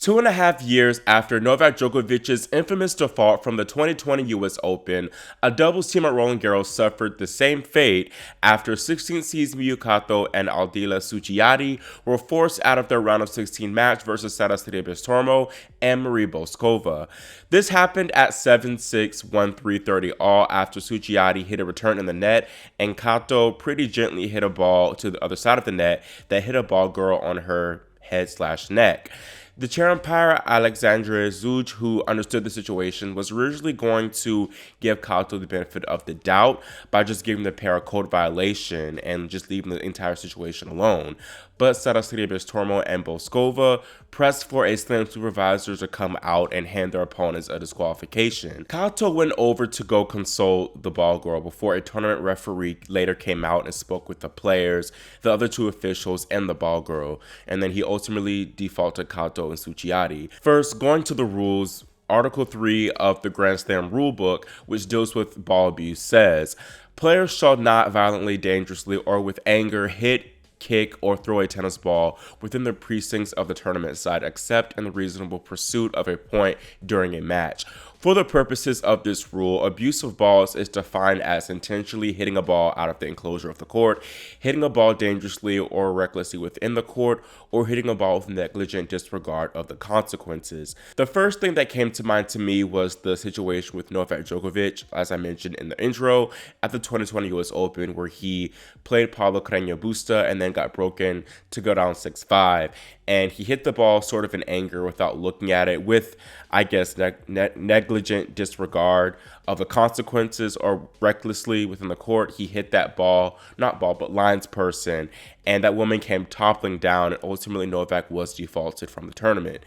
2.5 years after Novak Djokovic's infamous default from the 2020 US Open, a doubles team at Roland Garros suffered the same fate after 16th seeds Miyu Kato and Aldila Sujiadi were forced out of their round of 16 match versus Sorribes Tormo and Bouzkova. This happened at 7-6, 1-3-30 all after Sujiadi hit a return in the net and Kato pretty gently hit a ball to the other side of the net that hit a ball girl on her head/neck. The chair umpire, Alexandre Zuj, who understood the situation, was originally going to give Kato the benefit of the doubt by just giving the pair a code violation and just leaving the entire situation alone. But Sorribes, Tormo, and Bouzkova pressed for a slam supervisor to come out and hand their opponents a disqualification. Kato went over to go consult the ball girl before a tournament referee later came out and spoke with the players, the other two officials, and the ball girl, and then he ultimately defaulted Kato and Sujiadi. First, going to the rules, Article 3 of the Grand Slam rulebook, which deals with ball abuse, says, "Players shall not violently, dangerously, or with anger hit, kick, or throw a tennis ball within the precincts of the tournament side except in the reasonable pursuit of a point during a match." For the purposes of this rule, abuse of balls is defined as intentionally hitting a ball out of the enclosure of the court, hitting a ball dangerously or recklessly within the court, or hitting a ball with negligent disregard of the consequences. The first thing that came to mind to me was the situation with Novak Djokovic, as I mentioned in the intro, at the 2020 US Open, where he played Paulo Carreño Busta and then got broken to go down 6-5. And he hit the ball sort of in anger without looking at it with, I guess, negligent disregard of the consequences, or recklessly within the court. He hit that ball, not ball, but lines person, and that woman came toppling down, and ultimately Novak was defaulted from the tournament.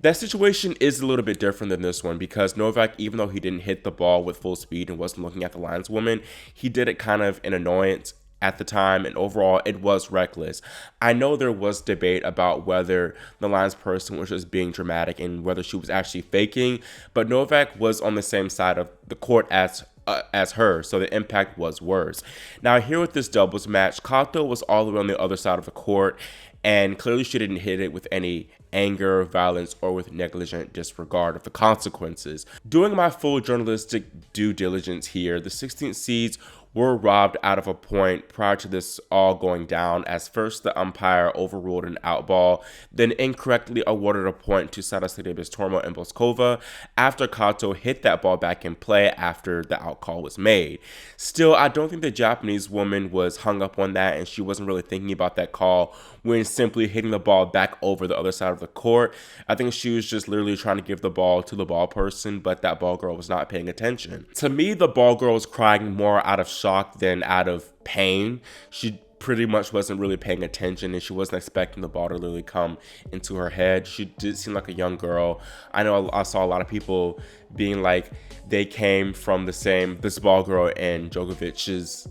That situation is a little bit different than this one because Novak, even though he didn't hit the ball with full speed and wasn't looking at the lineswoman, he did it kind of in annoyance at the time, and overall it was reckless. I know there was debate about whether the linesperson was just being dramatic and whether she was actually faking, but Novak was on the same side of the court as her, so the impact was worse. Now here with this doubles match, Kato was all the way on the other side of the court, and clearly she didn't hit it with any anger, violence, or with negligent disregard of the consequences. Doing my full journalistic due diligence here, the 16th seeds were robbed out of a point prior to this all going down, as first the umpire overruled an out ball, then incorrectly awarded a point to Sorribes, Tormo, and Bouzkova after Kato hit that ball back in play after the out call was made. Still, I don't think the Japanese woman was hung up on that and she wasn't really thinking about that call when simply hitting the ball back over the other side of the court. I think she was just literally trying to give the ball to the ball person, but that ball girl was not paying attention. To me, the ball girl was crying more out of shock than out of pain. She pretty much wasn't really paying attention and she wasn't expecting the ball to literally come into her head. She did seem like a young girl. I know I saw a lot of people being like they came from the same, this ball girl and Djokovic's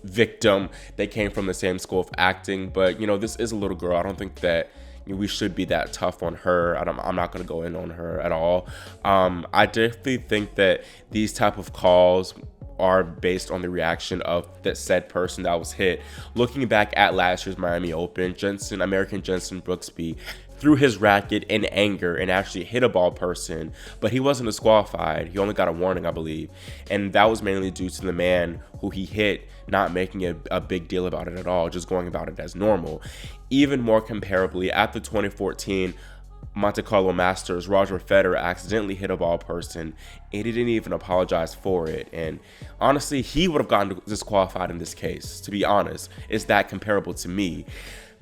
victim, they came from the same school of acting, but this is a little girl. I don't think that we should be that tough on her. I'm not going to go in on her at all. I definitely think that these type of calls are based on the reaction of that said person that was hit. Looking back at last year's Miami Open, American Jensen Brooksby threw his racket in anger and actually hit a ball person, but he wasn't disqualified. He only got a warning, I believe. And that was mainly due to the man who he hit not making a big deal about it at all, just going about it as normal. Even more comparably, at the 2014 Monte Carlo Masters, Roger Federer accidentally hit a ball person and he didn't even apologize for it. And honestly, he would have gotten disqualified in this case, to be honest. It's that comparable to me.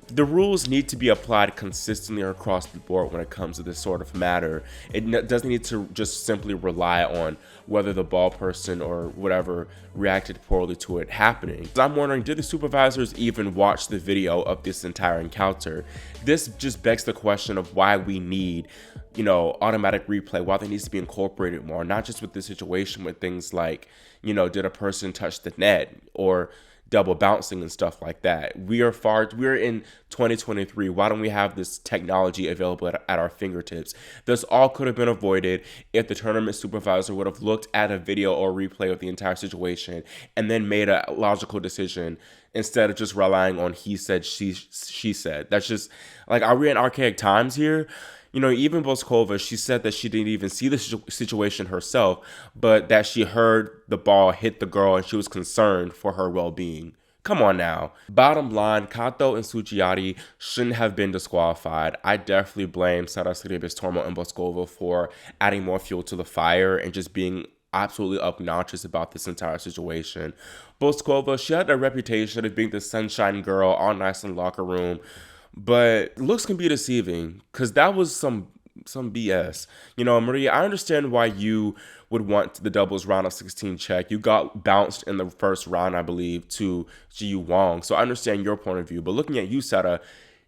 The rules need to be applied consistently across the board when it comes to this sort of matter. It doesn't need to just simply rely on whether the ball person or whatever reacted poorly to it happening. I'm wondering, did the supervisors even watch the video of this entire encounter? This just begs the question of why we need, automatic replay, why that needs to be incorporated more, not just with this situation, with things like, did a person touch the net or double bouncing and stuff like that. We're in 2023. Why don't we have this technology available at our fingertips? This all could have been avoided if the tournament supervisor would have looked at a video or replay of the entire situation and then made a logical decision instead of just relying on he said, she said. That's just like, are we in archaic times here? Even Bouzkova, she said that she didn't even see the situation herself, but that she heard the ball hit the girl and she was concerned for her well-being. Come on now. Bottom line, Kato and Sujiadi shouldn't have been disqualified. I definitely blame Sarra, Sorribes, Tormo, and Bouzkova for adding more fuel to the fire and just being absolutely obnoxious about this entire situation. Bouzkova, she had a reputation of being the sunshine girl, all nice in the locker room, but looks can be deceiving, because that was some BS. Maria, I understand why you would want the doubles round of 16 check. You got bounced in the first round, I believe, to Ji Wang. So I understand your point of view. But looking at you, Sarra,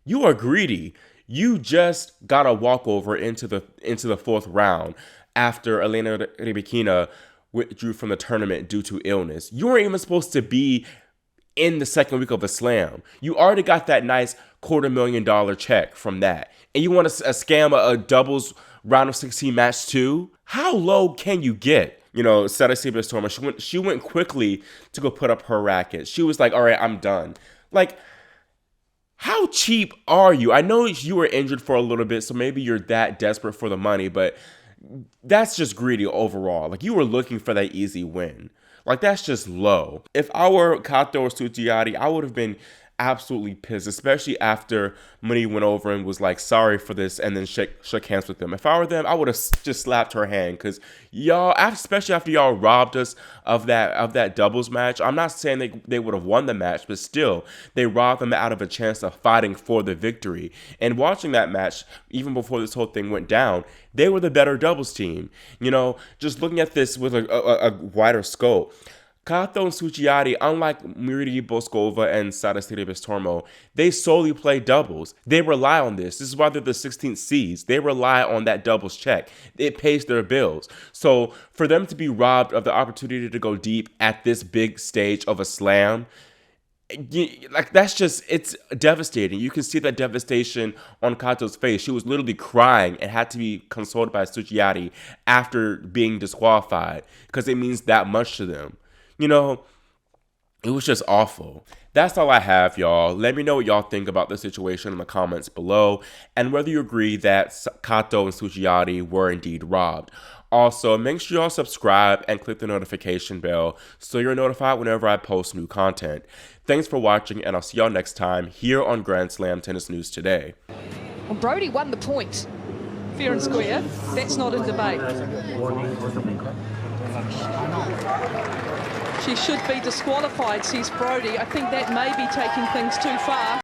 you are greedy. You just got a walkover into the fourth round after Elena Rybakina withdrew from the tournament due to illness. You weren't even supposed to be in the second week of a slam. You already got that nice $250,000 check from that. And you want to scam a doubles round of 16 match too? How low can you get? Sarra Sorribes Tormo, she went quickly to go put up her racket. She was like, all right, I'm done. Like, how cheap are you? I know you were injured for a little bit, so maybe you're that desperate for the money, but that's just greedy overall. Like, you were looking for that easy win. Like, that's just low. If I were Kato or Sujiadi, I would have been absolutely pissed, especially after Money went over and was like, sorry for this, and then shook hands with them. If I were them, I would have just slapped her hand, because y'all, especially after y'all robbed us of that doubles match. I'm not saying they would have won the match, but still, they robbed them out of a chance of fighting for the victory. And watching that match, even before this whole thing went down, they were the better doubles team. Just looking at this with a wider scope, Kato and Sujiadi, unlike Miyu Bouzkova and Sarra Sorribes Tormo, they solely play doubles. They rely on this. This is why they're the 16th seeds. They rely on that doubles check. It pays their bills. So for them to be robbed of the opportunity to go deep at this big stage of a slam, it's devastating. You can see that devastation on Kato's face. She was literally crying and had to be consoled by Sujiadi after being disqualified, because it means that much to them. It was just awful. That's all I have, y'all. Let me know what y'all think about the situation in the comments below, and whether you agree that Kato and Sujiadi were indeed robbed. Also, make sure y'all subscribe and click the notification bell so you're notified whenever I post new content. Thanks for watching, and I'll see y'all next time here on Grand Slam Tennis News Today. Well, Brody won the point, fair and square. That's not in debate. She should be disqualified, says Brody. I think that may be taking things too far.